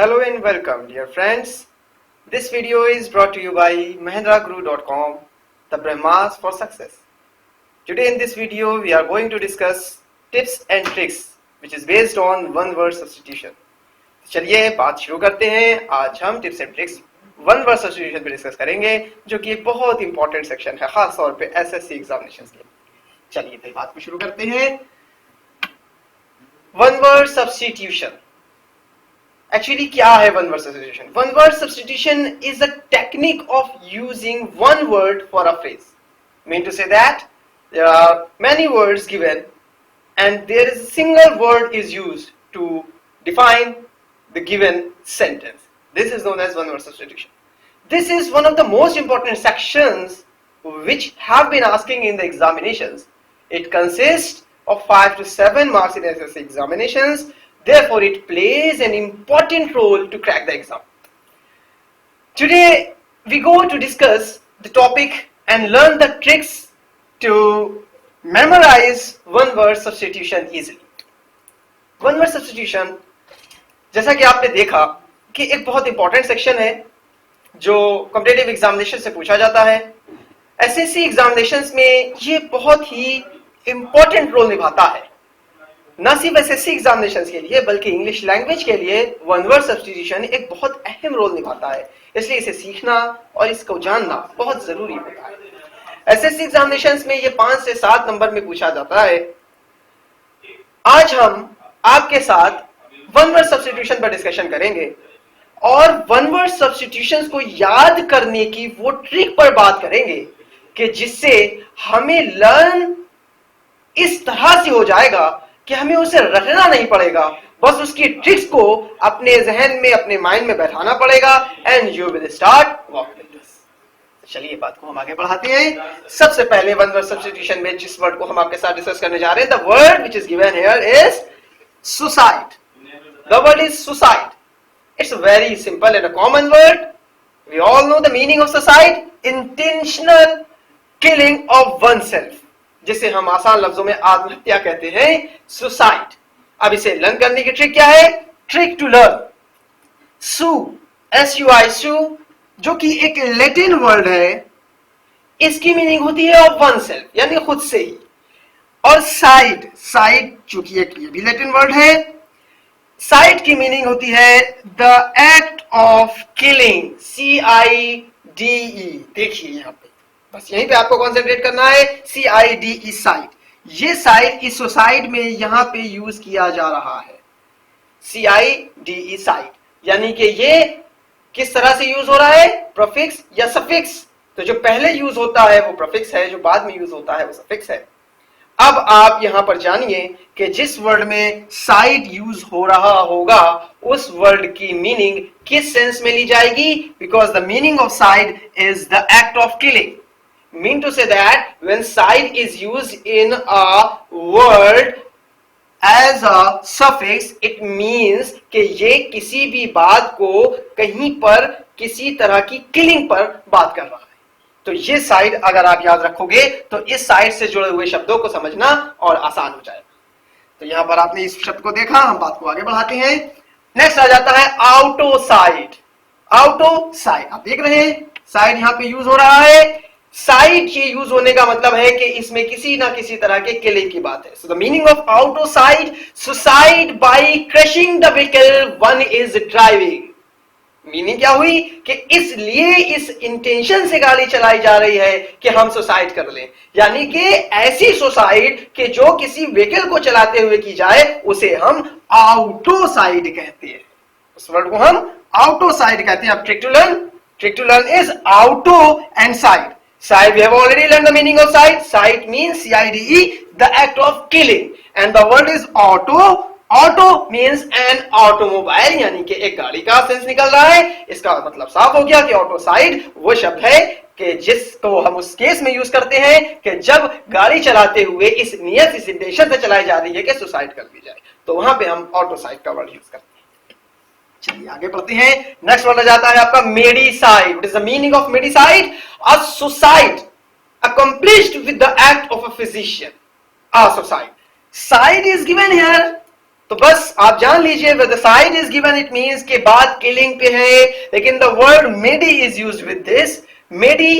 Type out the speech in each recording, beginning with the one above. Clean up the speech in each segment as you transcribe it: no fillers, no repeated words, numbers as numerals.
Hello and welcome, dear friends. This video is brought to you by mahendraguru.com, the Brahmas for Success. Today in this video, we are going to discuss tips and tricks, which is based on one word substitution. चलिए बात शुरू करते हैं. आज हम tips and tricks one word substitution पे discuss करेंगे, जो कि एक बहुत इंपॉर्टेंट सेक्शन है, खास तौर पे एसएससी एग्जामिनेशन के लिए. चलिए फिर बात को शुरू करते हैं. वन वर्ड सब्स्टिट्यूशन एक्चुअली क्या है? One word substitution. One word substitution is a technique of using one word for a phrase. Mean to say that there are many words given and there is a single word is used to define the given sentence. This is known as one word substitution. This is one of the most important sections which have been asking in the examinations. It consists of 5 to 7 marks in SSC examinations. Therefore, it plays an important role to crack the exam. Today, we go to discuss the topic and learn the tricks to memorize one word substitution easily. One word substitution, जैसा कि आपने देखा कि एक बहुत important section है जो competitive examination से पूछा जाता है. एसएससी एग्जामिनेशंस में ये बहुत ही इंपॉर्टेंट रोल निभाता है. न सिर्फ एसएससी एग्जामिनेशंस के लिए बल्कि इंग्लिश लैंग्वेज के लिए वन वर्ड सब्स्टिट्यूशन एक बहुत अहम रोल निभाता है. इसलिए इसे सीखना और इसको जानना बहुत जरूरी होता है. एसएससी एग्जामिनेशंस में ये 5 से 7 नंबर में पूछा जाता है. आज हम आपके साथ वन वर्ड सब्स्टिट्यूशन पर डिस्कशन करेंगे और वन वर्ड सब्स्टिट्यूशंस को याद करने की वो ट्रिक पर बात करेंगे कि जिससे हमें लर्न इस तरह से हो जाएगा कि हमें उसे रटना नहीं पड़ेगा, बस उसकी ट्रिक्स को अपने जहन में, अपने माइंड में बैठाना पड़ेगा and you will start work with this. चलिए बात को हम आगे बढ़ाते हैं. सबसे पहले वन वर्ड सब्स्टिट्यूशन में जिस वर्ड को हम आपके साथ डिस्कस करने जा रहे हैं, the word which is given here is suicide. The word is suicide. It's very simple and a common word. We all know the meaning of suicide. Intentional killing of oneself, जिसे हम आसान लफ्जों में आत्महत्या कहते हैं, सुसाइड. अब इसे learn करने की ट्रिक क्या है? Trick to learn. सू, SUI, सू, जो कि एक लैटिन वर्ड है, इसकी मीनिंग होती है ऑफ वन सेल्फ, यानी खुद से ही. और साइड, साइड चूंकि एक ये भी लैटिन वर्ड है, साइड की मीनिंग होती है the act of killing, CIDE. देखिए यहां पे, बस यहीं पे आपको कॉन्सेंट्रेट करना है. CIDE, side. ये साइड इस सुसाइड में यहां पे यूज किया जा रहा है. CIDE, साइड, यानी कि ये किस तरह से यूज हो रहा है? प्रीफिक्स या सफिक्स. तो जो पहले यूज होता है वो प्रीफिक्स है, जो बाद में यूज होता है वो सफिक्स है. अब आप यहां पर जानिए कि जिस वर्ड में साइड यूज हो रहा होगा उस वर्ड की मीनिंग किस सेंस में ली जाएगी? Because the meaning of side is the act of killing. Mean to say that when side is used in a word as a suffix, it means कि ये किसी भी बात को कहीं पर किसी तरह की किलिंग पर बात कर रहा है. तो ये साइड अगर आप याद रखोगे तो इस साइड से जुड़े हुए शब्दों को समझना और आसान हो जाएगा. तो यहां पर आपने इस शब्द को देखा. हम बात को आगे बढ़ाते हैं. नेक्स्ट आ जाता है आउटो साइड. आउटो साइड, आप देख रहे हैं साइड यहां पे यूज हो रहा है. साइड ये यूज होने का मतलब है कि इसमें किसी ना किसी तरह के किलिंग की बात है. So the meaning of autocide, suicide by crushing the vehicle one is driving. Meaning क्या हुई कि इसलिए इस इंटेंशन से गाड़ी चलाई जा रही है कि हम सुसाइड कर लें, यानी कि ऐसी सुसाइड कि जो किसी व्हीकल को चलाते हुए की जाए उसे हम आउटोसाइड कहते हैं. उस वर्ड को हम आउटोसाइड कहते हैं. अब trick to learn is auto and side. Side, we have already learned the meaning of side. Side means CIDE, the act of killing. And the word is auto. Auto means an automobile, यानी कि एक गाड़ी का sense निकल रहा है. इसका मतलब साफ हो गया कि ऑटो साइड वो शब्द है कि जिसको हम उस केस में यूज करते हैं कि जब गाड़ी चलाते हुए इस नियत, इस इंटेंशन से चलाई जा रही है कि सुसाइड कर ली जाए, तो वहां पे हम ऑटो साइड का वर्ड यूज करते हैं. चलिए आगे बढ़ते हैं. नेक्स्ट वर्ड आ जाता है आपका medicide. What is the meaning of medicide? A suicide accomplished with the act of a physician. A suicide. Side is given here तो बस आप जान लीजिए with the side is given it means के बात किलिंग पे है, लेकिन the word medi is used with this. Medi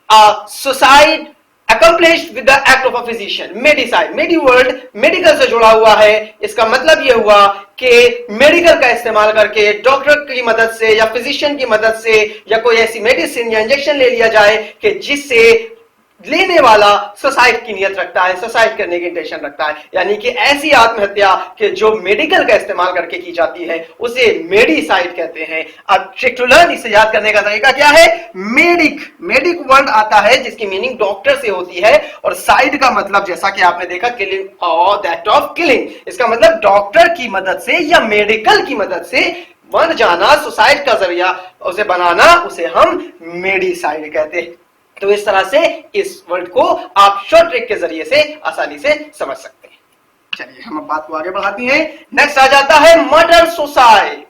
suicide accomplished with the act of a physician। medicide, medi word medical से जुड़ा हुआ है। इसका मतलब यह हुआ कि मेडिकल का इस्तेमाल करके डॉक्टर की मदद से या फिजिशियन की मदद से या कोई ऐसी मेडिसिन या इंजेक्शन ले लिया जाए कि जिससे लेने वाला सुसाइड की नियत रखता है, सुसाइड करने की इंटेंशन रखता है। यानी कि ऐसी आत्महत्या कि जो मेडिकल का इस्तेमाल करके की जाती है उसे मेडिसाइड कहते हैं। अब ट्रिक टू लर्न, इसे याद करने का तरीका क्या है? मेडिक, मेडिक वर्ड आता है जिसकी मीनिंग डॉक्टर से होती है, और साइड का मतलब जैसा कि आपने देखा किलिंग और दैट ऑफ किलिंग, इसका मतलब डॉक्टर की मदद से या मेडिकल की मदद से मर जाना, सुसाइड का जरिया उसे बनाना, उसे हम मेडिसाइड कहते हैं। तो इस तरह से इस वर्ड को आप शॉर्ट ट्रिक के जरिए से आसानी से समझ सकते हैं। चलिए हम अब बात को आगे बढ़ाते हैं। नेक्स्ट आ जाता है murder suicide.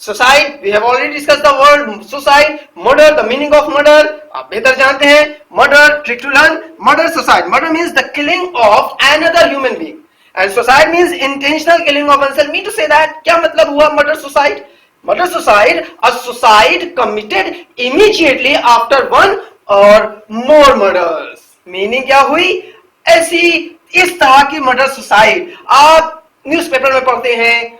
Suicide, we have already discuss the word suicide. Murder, the meaning of murder आप बेहतर जानते हैं। Murder, trick to learn, murder suicide. Murder means the killing of another human being and suicide means intentional killing of oneself. Mean to say that, क्या मतलब हुआ murder suicide? Murder suicide, a suicide committed immediately after one और more murders. Meaning क्या हुई? ऐसी इस तरह की मर्डर सुसाइड आप न्यूज़पेपर में पढ़ते हैं,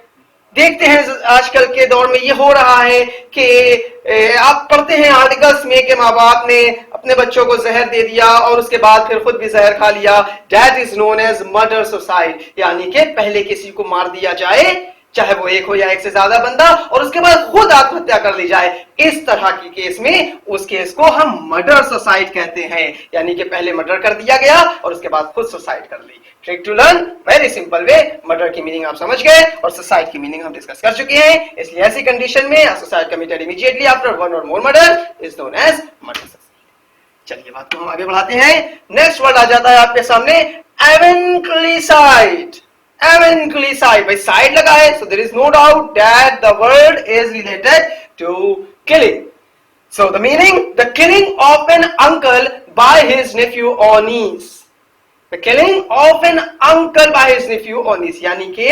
देखते हैं आजकल के दौर में ये हो रहा है कि आप पढ़ते हैं आर्टिकल्स में कि माँ बाप ने अपने बच्चों को जहर दे दिया और उसके बाद फिर खुद भी जहर खा लिया। That is known as murder suicide. यानी कि पहले किसी को मार दिया जाए, चाहे वो एक हो या एक से ज्यादा बंदा, और उसके बाद खुद आत्महत्या कर ली जाए। इस तरह की केस में उस केस को हम मर्डर सुसाइड कहते हैं। यानी कि पहले मर्डर कर दिया गया और उसके बाद खुद सुसाइड कर ली। Trick to learn, very simple way. Murder की मीनिंग आप समझ गए और सुसाइड की मीनिंग हम डिस्कस कर चुके हैं। इसलिए ऐसी कंडीशन में suicide committed immediately after one और more murder is known as murder suicide. चलिए बात को हम आगे बढ़ाते हैं। नेक्स्ट वर्ड आ जाता है आपके सामने एवेंक्लिसाइड। Evangelicide, by side लगा है, so there is no doubt that the word is related to killing. So the meaning, the killing of an uncle by his nephew or niece. The killing of an uncle by his nephew or niece, यानी कि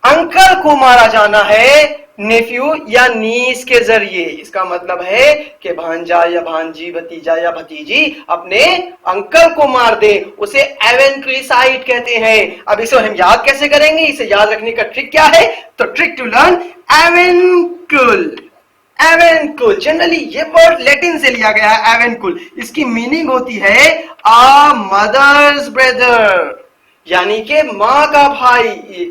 uncle को मारा जाना है नेफ्यू या नीस के जरिए। इसका मतलब है कि भांजा या भांजी, भतीजा या भतीजी अपने अंकल को मार दे, उसे एवेंक्लिसाइड कहते हैं। अब इसे हम याद कैसे करेंगे? इसे याद रखने का ट्रिक क्या है? तो ट्रिक टू लर्न, एवेंकुल। एवेंकुल, जनरली ये वर्ड लैटिन से लिया गया है। एवेंकुल, इसकी मीनिंग होती है आ मदर्स ब्रदर, यानी कि माँ का भाई।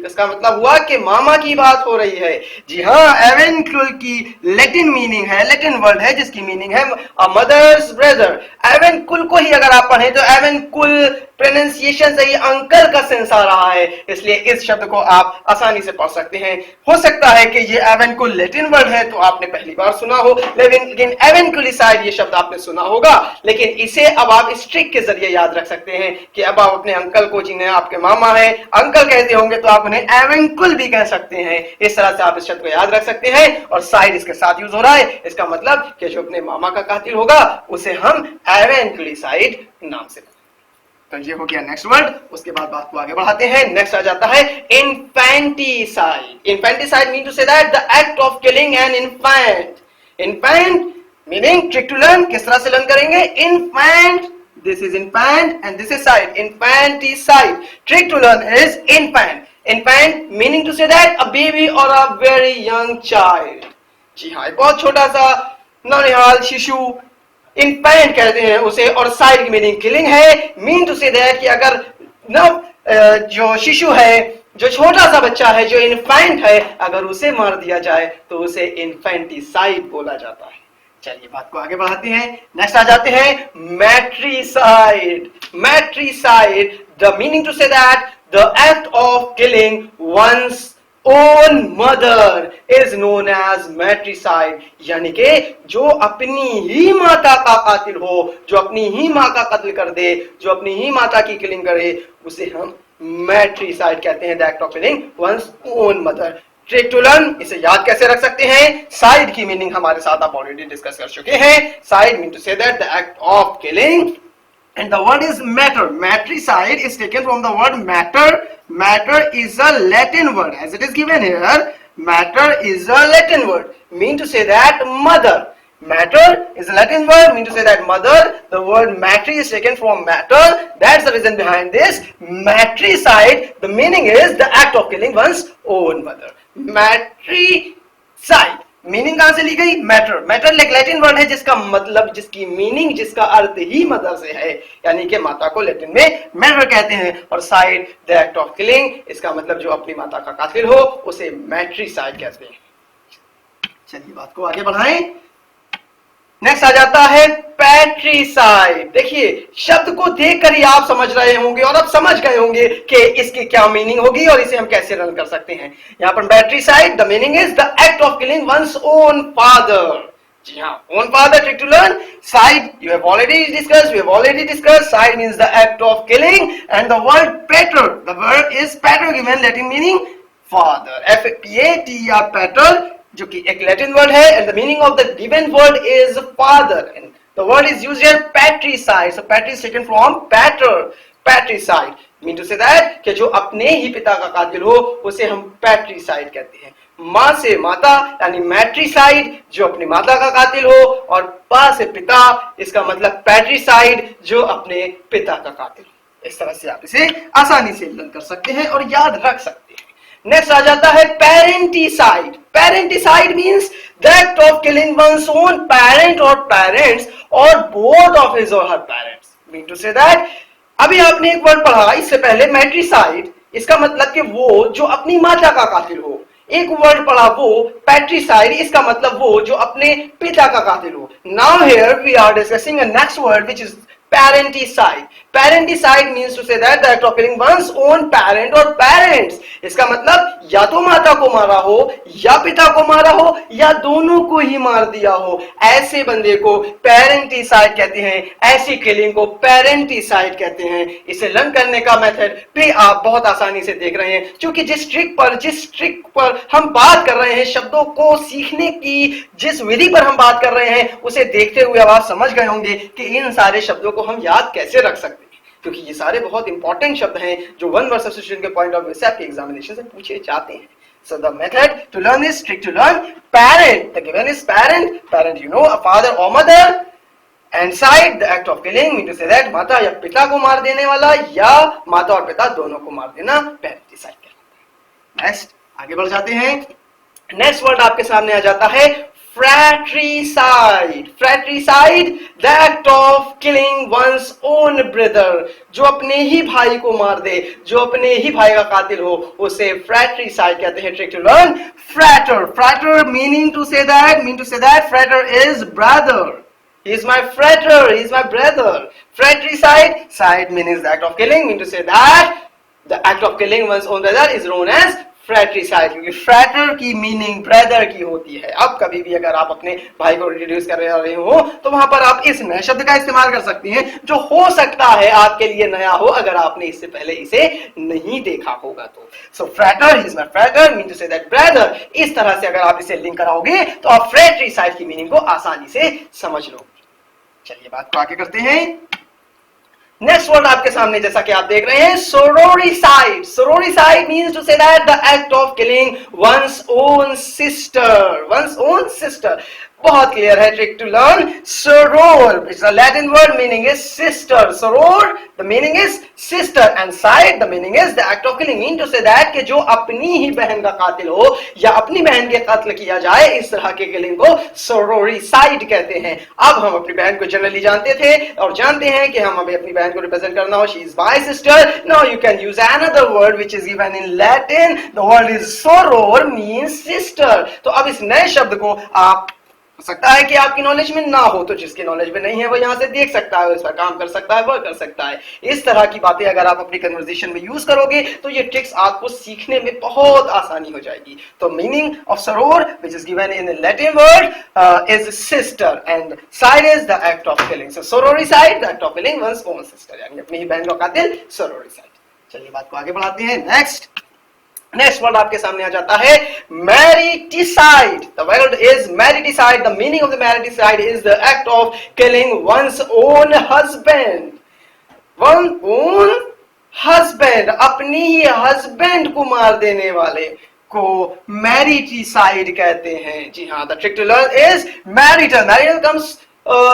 इसका मतलब हुआ कि मामा की बात हो रही है। जी हाँ, एवेंकुल की लैटिन मीनिंग है, लैटिन वर्ड है जिसकी मीनिंग है अ मदर्स ब्रदर। एवेंकुल को ही अगर आप पढ़ें तो एवेंकुल प्रोनाउंसिएशन से ही अंकल का सेंस आ रहा है, इसलिए इस शब्द को आप आसानी से पढ़ सकते हैं। हो सकता है कि ये एवेंकुल लैटिन वर्ड है तो आपने पहली बार सुना हो, लेकिन एवेंकुलिसाइड ये शब्द आपने सुना होगा। लेकिन इसे अब आप इस ट्रिक के जरिए याद रख सकते हैं कि अब आप अपने अंकल को, जिन्हें आपके मामा है अंकल कहते होंगे, तो आप उन्हें एवेंकुल भी कह सकते हैं। इस तरह से आप इस शब्द को याद रख सकते हैं। और साइड इसके साथ यूज हो रहा है, इसका मतलब कि जो अपने मामा का कातिल होगा उसे हम एवेंकुलिसाइड नाम से। तो ये हो गया नेक्स्ट वर्ड। उसके बाद बात को आगे बढ़ाते हैं। नेक्स्ट आ जाता है infanticide. Infanticide mean to say that the act of killing an infant. Infant meaning, trick to learn, किस तरह से लर्न करेंगे? Infant, this is infant and this is side. Infanticide. Trick to learn is infant. Infant meaning to say that a baby or a very young child. जी हाँ, बहुत छोटा सा नौनिहाल शिशु infant कहते हैं उसे। और साइड की मीनिंग किलिंग है। मीन टू से दैट कि अगर नव जो शिशु है, जो छोटा सा बच्चा है, जो इन्फेंट है, अगर उसे मार दिया जाए तो उसे इन्फेंटिसाइड बोला जाता है। चलिए बात को आगे बढ़ाते हैं। नेक्स्ट आ जाते हैं matricide. Matricide, the meaning to say that the act of killing one's own mother is known as matricide. यानी कि जो अपनी ही माता का कातिल हो, जो अपनी ही माँ का कत्ल कर दे, जो अपनी ही माता की किलिंग करे, उसे हम मैट्रिसाइड कहते हैं। The act of killing one's own mother. Trick to learn, इसे याद कैसे रख सकते हैं? साइड की मीनिंग हमारे साथ आप ऑलरेडी डिस्कस कर चुके हैं। Side mean to say that the act of killing and the word is matter. Matricide is taken from the word matter. Matter is a Latin word, as it is given here. Matter is a Latin word, mean to say that mother. Matter is a Latin word, mean to say that mother. The word matri is taken from matter. That's the reason behind this. Matricide, the meaning is the act of killing one's own mother. Matricide meaning कहां से ली गई? Matter. Matter एक Latin word है जिसका मतलब, जिसकी meaning, जिसका अर्थ ही mother से है, यानी कि माता को लैटिन में मैटर कहते हैं. और side the act of killing, इसका मतलब जो अपनी माता का कातिल हो उसे मैट्रिसाइड कहते हैं. चलिए बात को आगे बढ़ाएं. नेक्स्ट आ जाता है पैट्रिसाइड. देखिए शब्द को देखकर ही आप समझ रहे होंगे और अब समझ गए होंगे कि इसकी क्या मीनिंग होगी और इसे हम कैसे रन कर सकते हैं. यहां पर patricide, the meaning is the act of killing one's own father. जी हाँ, own father. Trick to learn. Cide you have already discussed. Cide means the act of killing and the word pater, the word is pater given Latin meaning father. FATER, pater, जो कि एक Latin word है, and the meaning of the given word is father, and the word is used here patricide. So पैट्री is taken from pater. Patricide mean to say that कि जो अपने ही पिता का कातिल हो उसे हम पैट्रिसाइड कहते हैं. मां से माता यानी मैट्रिसाइड, जो अपनी माता का कातिल हो, और पा से पिता, इसका मतलब पैट्रिसाइड, जो अपने पिता का कातिल हो. इस तरह से आप इसे आसानी से लर्न कर सकते हैं और याद रख सकते हैं. नेक्स्ट आ जाता है parenticide. Parenticide means the act of killing one's own parent or parents or both of his or her parents. Mean to say that, अभी आपने एक वर्ड पढ़ा इससे पहले मैट्रिसाइड, इसका मतलब कि वो जो अपनी माता का कातिल हो. एक वर्ड पढ़ा वो पैट्रिसाइड, इसका मतलब वो जो अपने पिता का कातिल हो. Now here we are discussing a next word which is parenticide. Parenticide means to say that the act of killing one's own parent or parents. इसका मतलब या तो माता को मारा हो या पिता को मारा हो या दोनों को ही मार दिया हो, ऐसे बंदे को पेरेंटिसाइड कहते हैं. ऐसी किलिंग को पेरेंटिसाइड कहते हैं. इसे लर्न करने का मेथड भी आप बहुत आसानी से देख रहे हैं, क्योंकि जिस ट्रिक पर हम बात कर रहे हैं, शब्दों को सीखने की जिस विधि पर हम बात कर रहे हैं, उसे देखते हुए आप समझ गए होंगे कि इन सारे शब्दों को हम याद कैसे रख सकते हैं, क्योंकि ये सारे बहुत इंपॉर्टेंट शब्द हैं जो वन वर्ड सब्स्टिट्यूशन के पॉइंट ऑफ व्यू से आपके एग्जामिनेशन से पूछे जाते हैं. So the method to learn is trick to learn. Parent, the given is parent. Parent, you know, a father or mother. And side, the act of killing, mean to say that माता या पिता को मार देने वाला या माता और पिता दोनों को मार देना पेरेंटिसाइड कहलाता है. नेक्स्ट आगे बढ़ जाते हैं. नेक्स्ट वर्ड आपके सामने आ जाता है fratricide. Fratricide, the act of killing one's own brother. जो अपने ही भाई को मार दे, जो अपने ही भाई का कातिल हो, उसे fratricide कहते हैं. Trick to learn. Frater. Frater mean to say that frater is brother. He is my frater. He is my brother. Fratricide. Side means the act of killing. Mean to say that the act of killing one's own brother is known as फ्रैट्रिसाइड, क्योंकि फ्रैटर की meaning brother की होती है. अब कभी भी अगर आप अपने भाई को इंट्रोड्यूस कर रहे हो तो वहां पर आप इस नए शब्द का इस्तेमाल कर सकती हैं, जो हो सकता है आपके लिए नया हो अगर आपने इससे पहले इसे नहीं देखा होगा तो. So frater, he is my frater, mean to say that brother. इस तरह से अगर आप इसे लिंक कराओगे तो आप फ्रैट्रिसाइड की मीनिंग को आसानी से समझ लोगे. चलिए बात को आगे करते हैं. नेक्स्ट वर्ड आपके सामने जैसा कि आप देख रहे हैं, sororicide. Sororicide means to say that the act of killing one's own sister. One's own sister. बहुत क्लियर है. Trick to learn. soror, it's a Latin word, meaning is sister. soror, the meaning is sister, and side, the meaning is the act of killing. mean to say that कि जो अपनी ही बहन का कातिल हो या अपनी बहन के कत्ल किया जाए, इस तरह के किलिंग को sororicide कहते हैं. अब हम अपनी बहन को जनरली जानते थे और जानते हैं कि हम हमें अपनी बहन को रिप्रेजेंट करना हो, she is my sister. Now you can use another word which is given in Latin. The word is soror, means sister. तो अब इस नए शब्द को आप हो सकता है कि आपकी नॉलेज में ना हो, तो जिसकी नॉलेज में नहीं है वो यहाँ से देख सकता है, इस पर काम कर सकता है, वर्क कर सकता है. इस तरह की बातें अगर आप अपनी कन्वर्सेशन में यूज करोगे तो ये ट्रिक्स आपको सीखने में बहुत आसानी हो जाएगी. तो meaning of soror which is given in Latin word is sister and cide is the act of killing. So sororicide, the act of killing one's own sister, यानी अपनी ही बहन का कातिल सोरोरिसाइड. चलिए बात को आगे बढ़ाते हैं. नेक्स्ट वर्ड आपके सामने आ जाता है mariticide. The word is mariticide. The meaning of the mariticide is the act of killing one's own husband. One own husband, अपनी ही हस्बैंड को मार देने वाले को मैरिटिसाइड कहते हैं। जी हाँ, the trick to learn is marital. Marital comes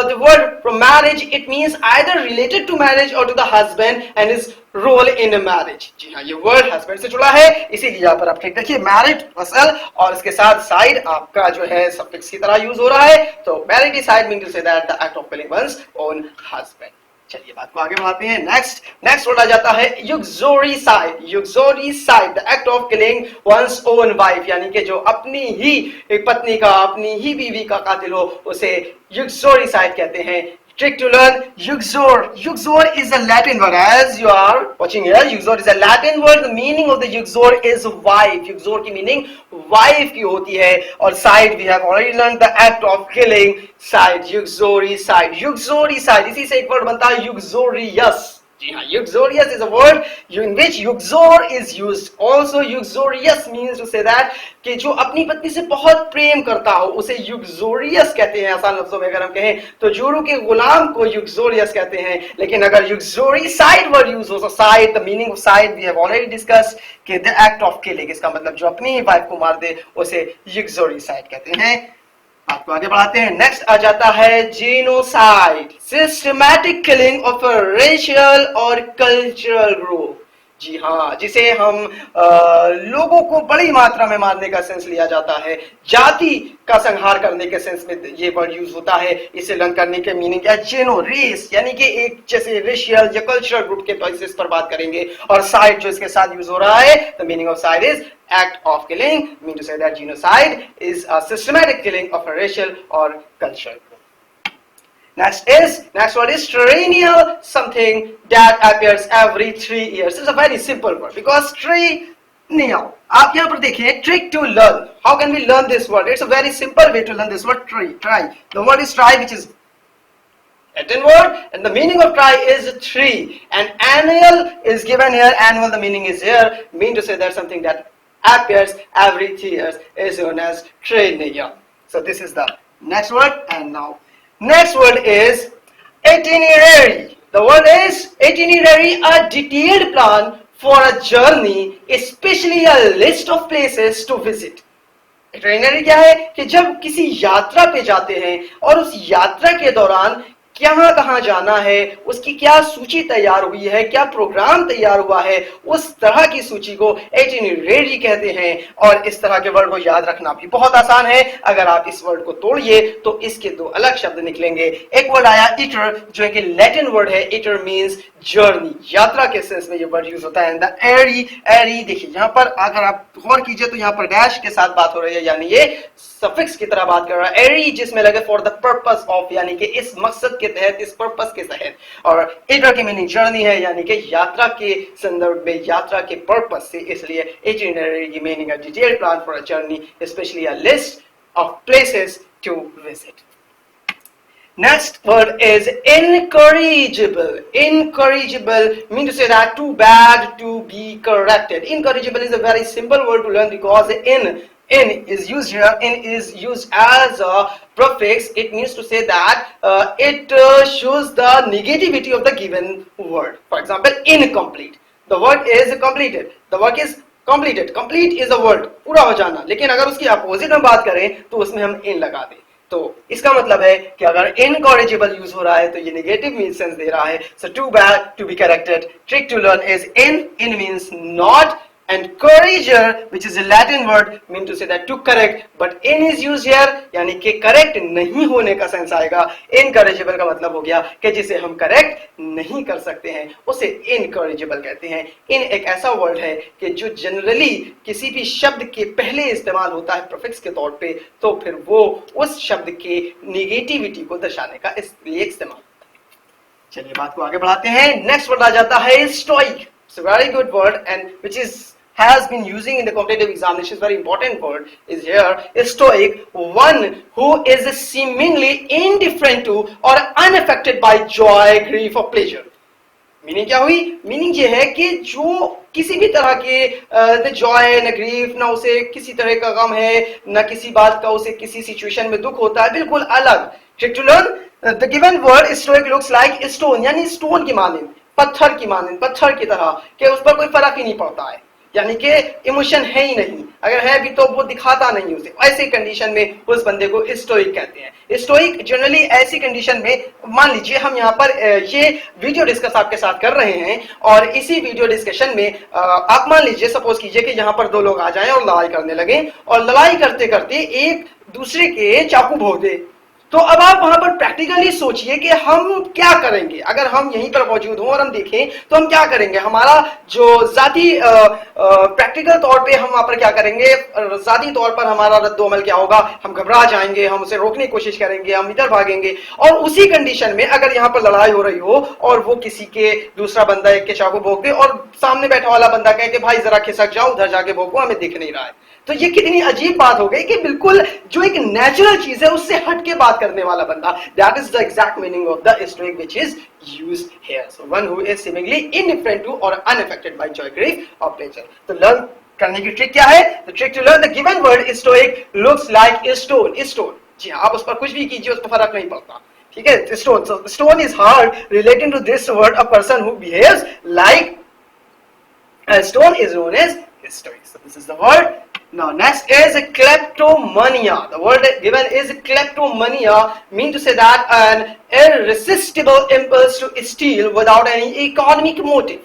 the word from marriage, it means either related to marriage or to the husband and his role in a marriage। जी हाँ, ये वर्ड हस्बैंड से जुड़ा है, इसीलिए यहाँ पर आप ठीक देखिए मैरिड असल और इसके साथ साइड आपका जो है सफिक्स की तरह यूज हो रहा है। तो mariticide mean to say that the act of killing one's own husband. चलिए बात को आगे बढ़ाते हैं। नेक्स्ट वर्ड आ जाता है uxoricide. Uxoricide, the act of killing one's own wife, यानी कि जो अपनी ही एक पत्नी का, अपनी ही बीवी का कातिल हो उसे युक्सोरिसाइड कहते हैं। Trick to learn uxor. Uxor is a Latin word. As you are watching here, uxor is a Latin word. The meaning of the uxor is wife. Uxor की meaning wife की होती है। और side we have already learned the act of killing. Side, uxoricide. Uxoricide, इसी से एक word बनता है uxorious। जी हाँ, uxorious is a word in which uxor is used. Also uxorious means to say that कि जो अपनी पत्नी से बहुत प्रेम करता हो उसे uxorious कहते हैं। आसान लफ्जों में अगर हम कहें तो जोरू के गुलाम को uxorious कहते हैं। लेकिन अगर uxoricide word यूज हो, side, the meaning of side we have already discussed कि the act of killing, इसका मतलब जो अपनी ही वाइफ को मार दे उसे uxoricide कहते हैं। आपको आगे बढ़ाते हैं। नेक्स्ट आ जाता है genocide, systematic killing of a racial और कल्चरल ग्रुप। जी हाँ, जिसे हम लोगों को बड़ी मात्रा में मारने का सेंस लिया जाता है, जाति का संहार करने के सेंस में ये वर्ड यूज होता है। इसे लर्न करने के मीनिंग क्या है? जेनो, रेस, यानी कि एक जैसे रेशियल या कल्चरल ग्रुप के बेसिस पर बात करेंगे। और साइड जो इसके साथ यूज हो रहा है, the meaning of side is act of killing, mean to say that genocide is a systematic killing of a racial or cultural group. Next word is triennial, something that appears every 3 years. It's a very simple word because triennial, आप यहाँ पर देखिए trick to learn. How can we learn this word? It's a very simple way to learn this word, try. The word is try, which is Latin word, and the meaning of try is 3, and annual is given here. Annual, the meaning is here, mean to say that something that appears every 3 years is known as triennial. So this is the next word, and now next word is itinerary. The word is itinerary, a detailed plan for a journey, especially a list of places to visit. itinerary क्या है कि जब किसी यात्रा पे जाते हैं और उस यात्रा के दौरान कहाँ कहाँ जाना है, उसकी क्या सूची तैयार हुई है, क्या प्रोग्राम तैयार हुआ है, उस तरह की सूची को इटिनरेरी कहते हैं। और इस तरह के वर्ड को याद रखना भी बहुत आसान है। अगर आप इस वर्ड को तोड़िए तो इसके 2 अलग शब्द निकलेंगे। एक वर्ड आया इटर, जो कि लैटिन वर्ड है। इटर मींस जर्नी, यात्रा के सेंस में ये वर्ड यूज होता है। द एरी, देखिए यहाँ पर अगर आप गौर कीजिए तो यहाँ पर डैश के साथ बात हो रही है, यानी ये सफिक्स की तरह बात कर रहा है। एरी जिसमें लगे फॉर द पर्पस ऑफ, यानी कि इस मकसद के तहत, इस पर्पस के तहत। और इटर की मीनिंग जर्नी है, यानी कि यात्रा के संदर्भ में, यात्रा के पर्पस से, इसलिए इटिनरी की मीनिंग है detailed plan for a journey, specially a list of places to visit. Next word is incorrigible. Incorrigible means to say that too bad to be corrected. Incorrigible is a very simple word to learn because in is used here. In is used as a prefix. It means to say that it shows the negativity of the given word. For example, incomplete. The word is completed. The work is completed. Complete is a word, पूरा हो जाना। लेकिन अगर उसकी opposite में बात करें तो उसमें हम in लगा दें, तो इसका मतलब है कि अगर इनकॉरिजिबल यूज हो रहा है तो ये नेगेटिव मीन सेंस दे रहा है। So too bad to be corrected. Trick to learn is in means not, and corriger, which is a Latin word, mean to say that to correct, but in is used here, यानी कि correct नहीं होने का sense आएगा। इनकरेजिबल का मतलब हो गया कि जिसे हम करेक्ट नहीं कर सकते हैं उसे इनकरेजिबल कहते हैं। इन एक ऐसा वर्ड है कि जो जनरली किसी भी शब्द के पहले इस्तेमाल होता है प्रीफिक्स के तौर पे, तो फिर वो उस शब्द के नेगेटिविटी को दर्शाने का इसलिए इस्तेमाल होता है। चलिए बात को आगे बढ़ाते हैं। नेक्स्ट वर्ड आ जाता है stoic. It's a very good word and which has been using in the competitive examinations. Very important word is here. Is stoic, one who is seemingly indifferent to or unaffected by joy, grief or pleasure. Meaning क्या हुई? Meaning ये है कि जो किसी भी तरह के जॉय न ग्रीफ, ना उसे किसी तरह का गम है, न किसी बात का उसे किसी सिचुएशन में दुख होता है, बिल्कुल अलग। Trick to learn, the given word stoic looks like stone, यानी स्टोन की माने पत्थर की मानंद, पत्थर की तरह कि उस पर कोई फर्क ही नहीं पड़ता है, यानी कि इमोशन है ही नहीं, अगर है भी तो वो दिखाता नहीं उसे, ऐसी कंडीशन में उस बंदे को स्टोइक कहते हैं। स्टोइक जनरली ऐसी कंडीशन में, मान लीजिए हम यहाँ पर ये वीडियो डिस्कस आपके साथ कर रहे हैं और इसी वीडियो डिस्कशन में आप मान लीजिए, सपोज कीजिए कि यहाँ पर दो लोग आ जाएं और लड़ाई करने लगे और लड़ाई करते करते एक दूसरे के चाकू भोंक दे, तो अब आप वहां पर प्रैक्टिकली सोचिए कि हम क्या करेंगे। अगर हम यहीं पर मौजूद हों और हम देखें तो हम क्या करेंगे, हमारा जो जाती प्रैक्टिकल तौर पे हम वहां पर क्या करेंगे, जाती तौर पर हमारा रद्दोमल क्या होगा, हम घबरा जाएंगे, हम उसे रोकने की कोशिश करेंगे, हम इधर भागेंगे। और उसी कंडीशन में अगर यहाँ पर लड़ाई हो रही हो और वो किसी के दूसरा बंदा एक के चाकू भोंके और सामने बैठा वाला बंदा कहे कि भाई जरा खिसक जाओ, उधर जाके भोंको, हमें दिख नहीं रहा है, तो ये कितनी अजीब बात हो गई कि बिल्कुल जो एक नेचुरल चीज है उससे हट के बात करने वाला बंदा, that is the exact meaning of the stoic which is used here. So one who is seemingly indifferent to or unaffected by joy, grief or pleasure. तो लर्न करने की ट्रिक क्या है, the trick to learn the given word stoic looks like stone. Stone, जी आप उस पर कुछ भी कीजिए उस पर फर्क नहीं पड़ता, ठीक है। Stone, so stone is hard, relating to this word a person who behaves like a stone is known as stoic. So this is the word. Now next is kleptomania. The word given is kleptomania, mean to say that an irresistible impulse to steal without any economic motive.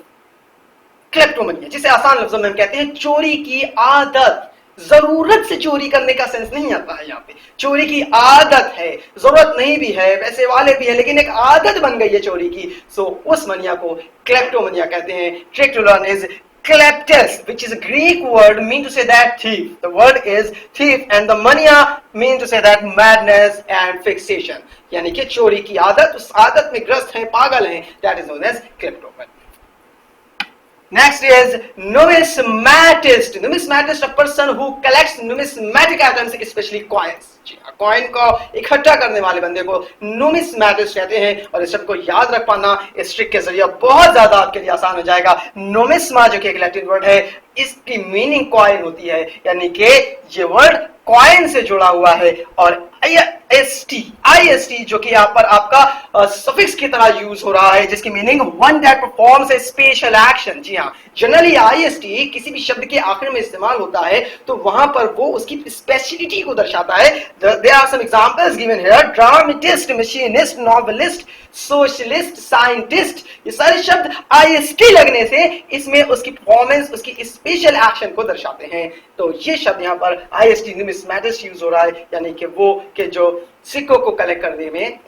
Kleptomania, जिसे आसान लफ्जों में हम कहते हैं चोरी की आदत। जरूरत से चोरी करने का सेंस नहीं आता है यहाँ पे, चोरी की आदत है, जरूरत नहीं भी है, पैसे वाले भी है, लेकिन एक आदत बन गई है चोरी की। सो उस मनिया को क्लेप्टोमनिया कहते हैं। Trick to learn is kleptes, which is a Greek word mean to say that thief. The word is thief and the mania mean to say that madness and fixation. यानी कि चोरी की आदत, उस आदत में ग्रस्त हैं, पागल हैं, that is known as kleptomania. Next is numismatist. Numismatist, a person who collects numismatic items, especially coins. Coin को इकट्ठा करने वाले बंदे को नुमिस्मैटिस्ट कहते हैं। और इस शब्द को याद रख पाना इस ट्रिक के जरिए बहुत ज्यादा आपके लिए आसान हो जाएगा। नोमिस्मा जो कि एक लैटिन वर्ड है, इसकी मीनिंग कॉइन होती है, यानी कि ये वर्ड कॉइन से जुड़ा हुआ है। और IST जो कि यहाँ पर आपका सफिक्स की तरह यूज हो रहा है, जिसकी meaning one that performs a special action. जी हाँ, जनरली IST किसी भी शब्द के आखिर में इस्तेमाल होता है तो वहां पर वो उसकी स्पेशलिटी को दर्शाता है। There are some examples given here: dramatist, machinist, novelist, socialist, scientist। ये सारे शब्द IST लगने से इसमें उसकी परफॉर्मेंस, उसकी स्पेशल एक्शन को दर्शाते हैं। तो ये शब्द यहाँ पर IST numismatist यूज हो रहा है, यानी कि वो के जो सिक्कों को कलेक्ट करने में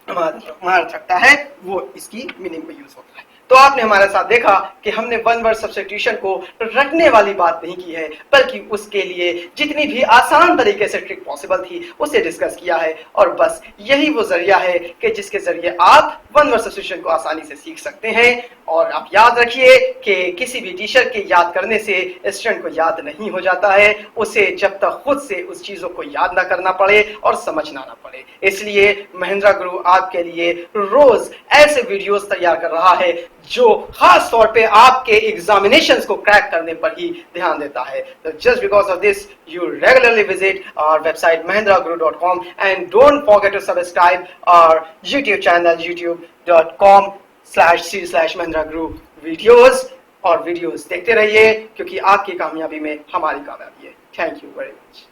महारत रखता है, वो इसकी मीनिंग में यूज होता है। तो आपने हमारे साथ देखा कि हमने वन वर्ड सब्स्टिट्यूशन को रखने वाली बात नहीं की है, बल्कि उसके लिए जितनी भी आसान तरीके से ट्रिक पॉसिबल थी उसे डिस्कस किया है। और बस यही वो जरिया है कि जिसके जरिए आप वन वर्ड सब्स्टिट्यूशन को आसानी से सीख सकते हैं। और आप याद रखिए कि किसी भी टीचर के याद करने से स्टूडेंट को याद नहीं हो जाता है, उसे जब तक खुद से उस चीजों को याद ना करना पड़े और समझना ना पड़े। इसलिए महिंद्रा गुरु आपके लिए रोज ऐसे वीडियोस तैयार कर रहा है जो खास तौर पे आपके एग्जामिनेशंस को क्रैक करने पर ही ध्यान देता है। तो just because of this you regularly visit our website mahindraguru.com and don't forget to subscribe our YouTube channel youtube.com/c/mahindraguru videos. और वीडियोस देखते रहिए, क्योंकि आपकी कामयाबी में हमारी कामयाबी है। Thank you very much.